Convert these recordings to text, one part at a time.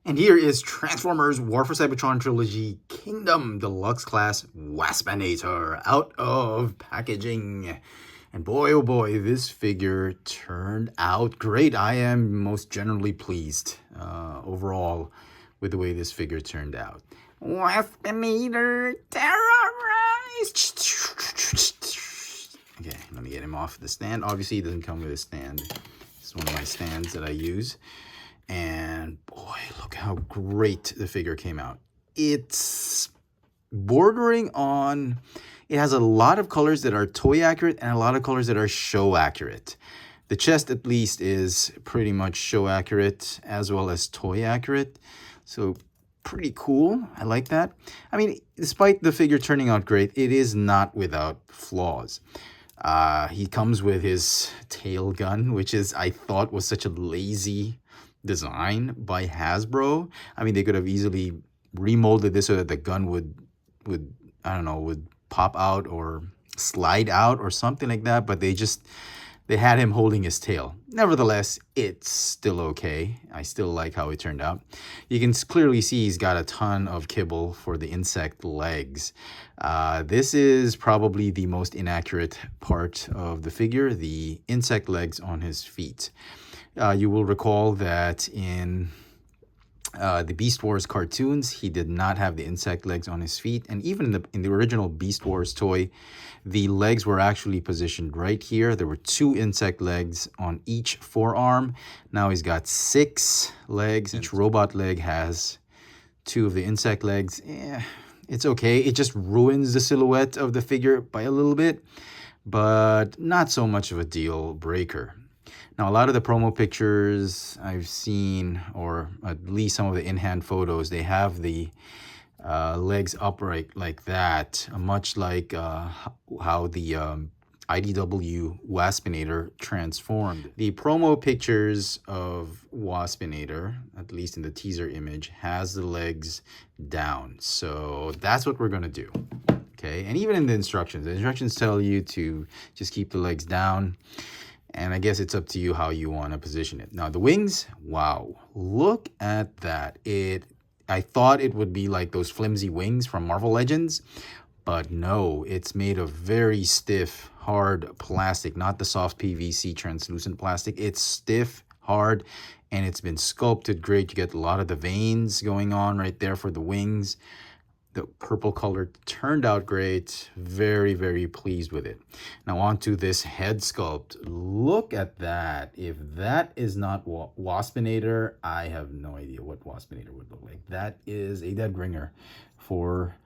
And here is Transformers War for Cybertron Trilogy Kingdom Deluxe Class Waspinator out of packaging. And boy, oh boy, this figure turned out great. I am most generally pleased overall with the way this figure turned out. Waspinator terrorized! Okay, let me get him off the stand. Obviously, he doesn't come with a stand. It's one of my stands that I use. And boy, look how great the figure came out. It's bordering on, it has a lot of colors that are toy accurate and a lot of colors that are show accurate. The chest at least is pretty much show accurate as well as toy accurate. So pretty cool. I like that. I mean, despite the figure turning out great, it is not without flaws. He comes with his tail gun, which is, I thought, was such a lazy design by Hasbro. I mean, they could have easily remolded this so that the gun would I don't know, would pop out or slide out or something like that, but they had him holding his tail. Nevertheless, it's still okay. I still like how it turned out. You can clearly see he's got a ton of kibble for the insect legs. This is probably the most inaccurate part of the figure, the insect legs on his feet. You will recall that in the Beast Wars cartoons, he did not have the insect legs on his feet. And even in the original Beast Wars toy, the legs were actually positioned right here. There were 2 insect legs on each forearm. Now he's got 6 legs. Each robot leg has 2 of the insect legs. It's okay. It just ruins the silhouette of the figure by a little bit, but not so much of a deal breaker. Now, a lot of the promo pictures I've seen, or at least some of the in-hand photos, they have the legs upright like that, much like how the IDW Waspinator transformed. The promo pictures of Waspinator, at least in the teaser image, has the legs down. So that's what we're going to do. Okay, and even in the instructions tell you to just keep the legs down. And I guess it's up to you how you want to position it. Now, the wings, wow, look at that. I thought it would be like those flimsy wings from Marvel Legends, but no, it's made of very stiff, hard plastic, not the soft PVC translucent plastic. It's stiff, hard, and it's been sculpted great. You get a lot of the veins going on right there for the wings. The purple color turned out great. Very, very pleased with it. Now on to this head sculpt. Look at that. If that is not Waspinator, I have no idea what Waspinator would look like. That is a dead ringer for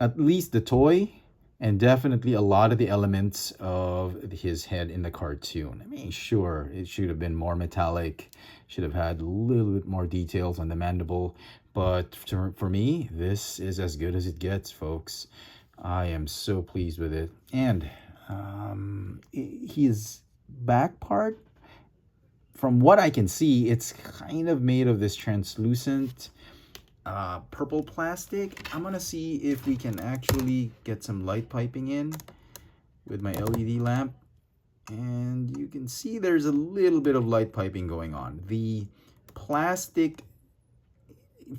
at least the toy and definitely a lot of the elements of his head in the cartoon. I mean, sure, it should have been more metallic, should have had a little bit more details on the mandible, but for me, this is as good as it gets, folks. I am so pleased with it. And his back part, from what I can see, it's kind of made of this translucent purple plastic. I'm gonna see if we can actually get some light piping in with my LED lamp, and you can see there's a little bit of light piping going on. The plastic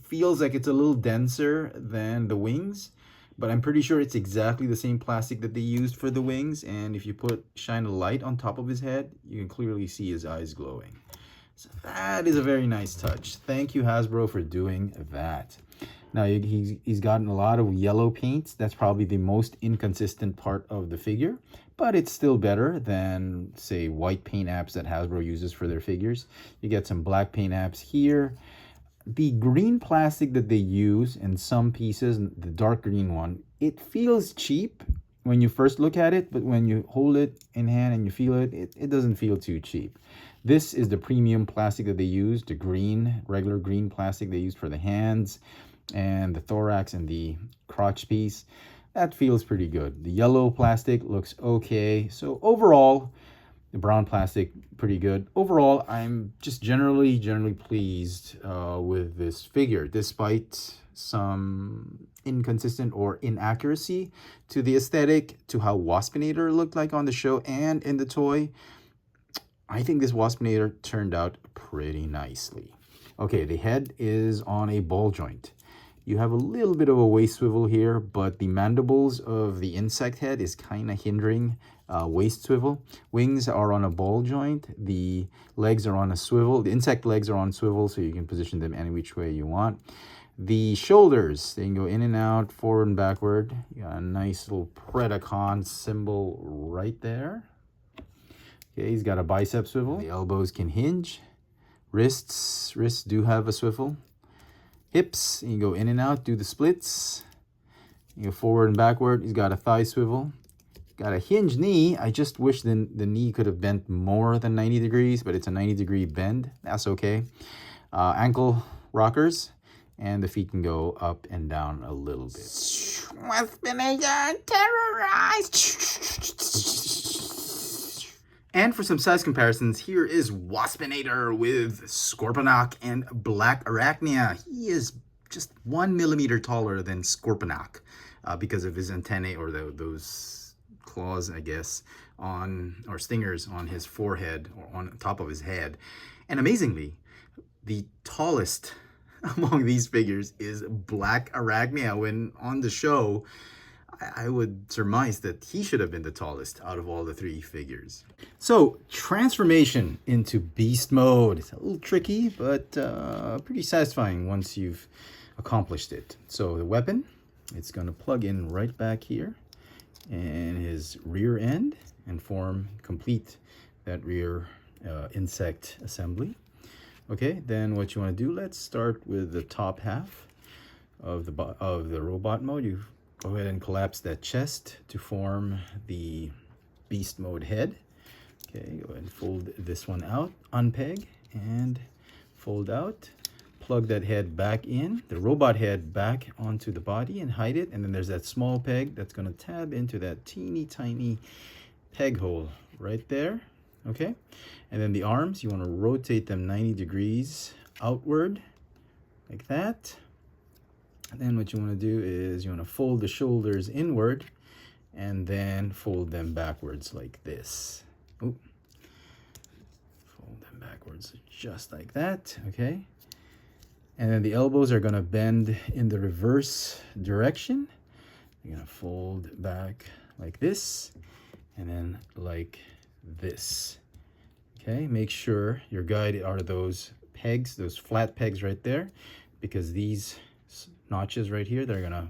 feels like it's a little denser than the wings, but I'm pretty sure it's exactly the same plastic that they used for the wings. And if you shine a light on top of his head, you can clearly see his eyes glowing. So that is a very nice touch. Thank you, Hasbro, for doing that. Now, he's gotten a lot of yellow paint. That's probably the most inconsistent part of the figure, but it's still better than, say, white paint apps that Hasbro uses for their figures. You get some black paint apps here. The green plastic that they use in some pieces, the dark green one, it feels cheap when you first look at it, but when you hold it in hand and you feel it, it doesn't feel too cheap. This is the premium plastic that they use, the green, regular green plastic they used for the hands and the thorax and the crotch piece. That feels pretty good. The yellow plastic looks okay. So overall, the brown plastic, pretty good. Overall, I'm just generally pleased with this figure, despite some inconsistent or inaccuracy to the aesthetic, to how Waspinator looked like on the show and in the toy. I think this Waspinator turned out pretty nicely. Okay, the head is on a ball joint. You have a little bit of a waist swivel here, but the mandibles of the insect head is kind of hindering waist swivel. Wings are on a ball joint. The legs are on a swivel. The insect legs are on swivel, so you can position them any which way you want. The shoulders, they can go in and out, forward and backward. You got a nice little Predacon symbol right there. Okay, he's got a bicep swivel. The elbows can hinge. Wrists do have a swivel. Hips, you can go in and out, do the splits. You go forward and backward. He's got a thigh swivel. Got a hinged knee. I just wish the knee could have bent more than 90 degrees, but it's a 90-degree bend. That's okay. Ankle rockers, and the feet can go up and down a little bit. Waspinator terrorized. And for some size comparisons, here is Waspinator with Scorponok and Black Arachnia. He is just 1 millimeter taller than Scorponok because of his antennae, or those claws, I guess, or stingers on his forehead or on top of his head. And amazingly, the tallest among these figures is Black Arachnia. When on the show, I would surmise that he should have been the tallest out of all the 3 figures. So, transformation into beast mode. It's a little tricky, but pretty satisfying once you've accomplished it. So the weapon, it's going to plug in right back here and his rear end and complete that rear insect assembly. Okay, then what you want to do, let's start with the top half of the robot mode. You go ahead and collapse that chest to form the beast mode head. Okay, go ahead and fold this one out, unpeg, and fold out. Plug that head back in, the robot head back onto the body, and hide it. And then there's that small peg that's going to tab into that teeny tiny peg hole right there. Okay, and then the arms, you want to rotate them 90 degrees outward like that. And then what you want to do is you want to fold the shoulders inward and then fold them backwards like this. Oop. Fold them backwards just like that. Okay. And then the elbows are going to bend in the reverse direction. You're going to fold back like this and then like this. Okay. Make sure your guide are those pegs, those flat pegs right there, because these notches right here, they're gonna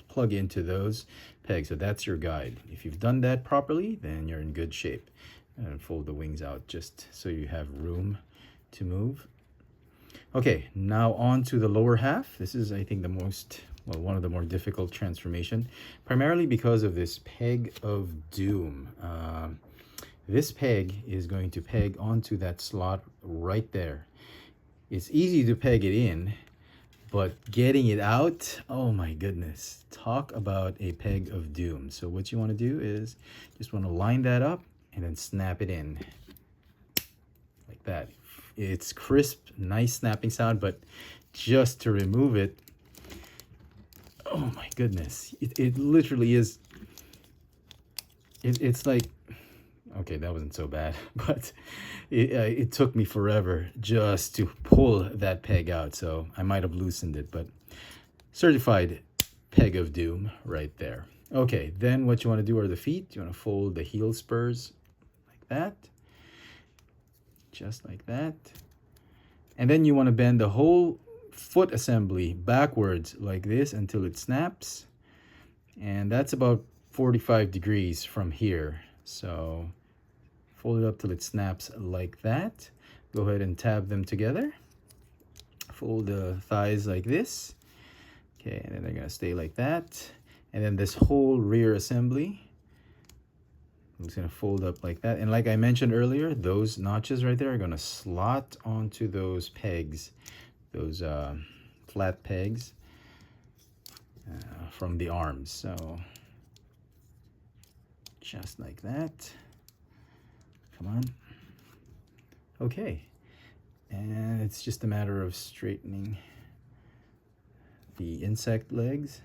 plug into those pegs. So that's your guide. If you've done that properly, then you're in good shape. And fold the wings out just so you have room to move. Okay, now on to the lower half. This is, I think, one of the more difficult transformation, primarily because of this peg of doom. This peg is going to peg onto that slot right there. It's easy to peg it in, but getting it out, oh my goodness, talk about a peg of doom. So what you want to do is just want to line that up and then snap it in like that. It's crisp, nice snapping sound, but just to remove it, oh my goodness, it literally is, it's like, okay, that wasn't so bad, but it took me forever just to pull that peg out. So I might have loosened it, but certified peg of doom right there. Okay, then what you want to do are the feet. You want to fold the heel spurs like that, just like that. And then you want to bend the whole foot assembly backwards like this until it snaps. And that's about 45 degrees from here. So fold it up till it snaps like that. Go ahead and tab them together. Fold the thighs like this. Okay, and then they're gonna stay like that. And then this whole rear assembly, I'm just gonna fold up like that. And like I mentioned earlier, those notches right there are gonna slot onto those pegs, those flat pegs from the arms. So just like that. Come on. Okay. And it's just a matter of straightening the insect legs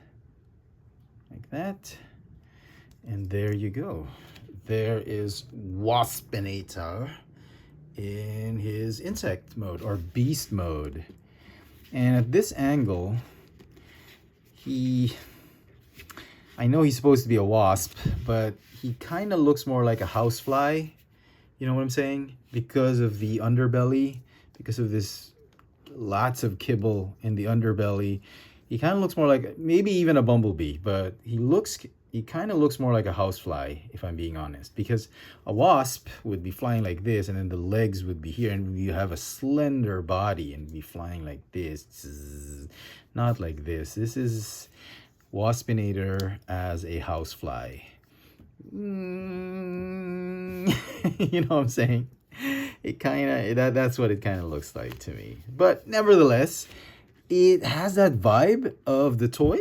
like that. And there you go. There is Waspinator in his insect mode or beast mode. And at this angle, I know he's supposed to be a wasp, but he kind of looks more like a housefly. You know what I'm saying? Because of the underbelly, because of this lots of kibble in the underbelly. He kind of looks more like maybe even a bumblebee, but he kind of looks more like a housefly, if I'm being honest, because a wasp would be flying like this, and then the legs would be here, and you have a slender body and be flying like this, not like this. This is Waspinator as a housefly. You know what I'm saying? It kind of that's what it kind of looks like to me. But nevertheless, it has that vibe of the toy.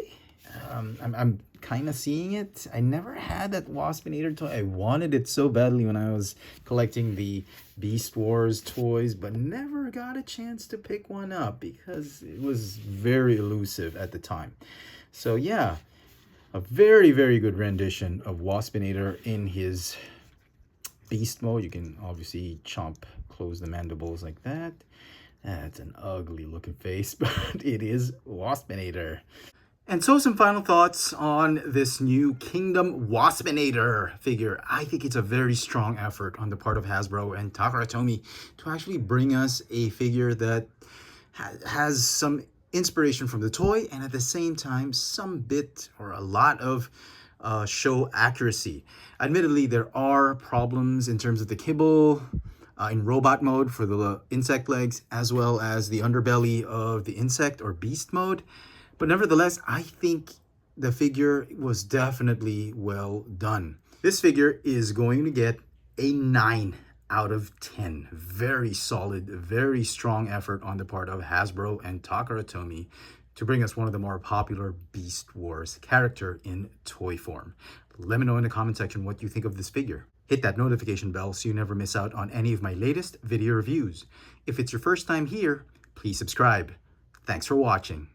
I'm kind of seeing it. I never had that Waspinator toy. I wanted it so badly when I was collecting the Beast Wars toys, but never got a chance to pick one up because it was very elusive at the time. So yeah, a very, very good rendition of Waspinator in his beast mode. You can obviously close the mandibles like that. That's an ugly looking face, but it is Waspinator. And so some final thoughts on this new Kingdom Waspinator figure. I think it's a very strong effort on the part of Hasbro and Takara Tomy to actually bring us a figure that has some inspiration from the toy and at the same time some bit or a lot of show accuracy. Admittedly, there are problems in terms of the kibble in robot mode for the insect legs, as well as the underbelly of the insect or beast mode. But nevertheless, I think the figure was definitely well done. This figure is going to get a 9 out of 10. Very solid, very strong effort on the part of Hasbro and Takara Tomy to bring us one of the more popular Beast Wars character in toy form. Let me know in the comment section what you think of this figure. Hit that notification bell so you never miss out on any of my latest video reviews. If it's your first time here, please subscribe. Thanks for watching.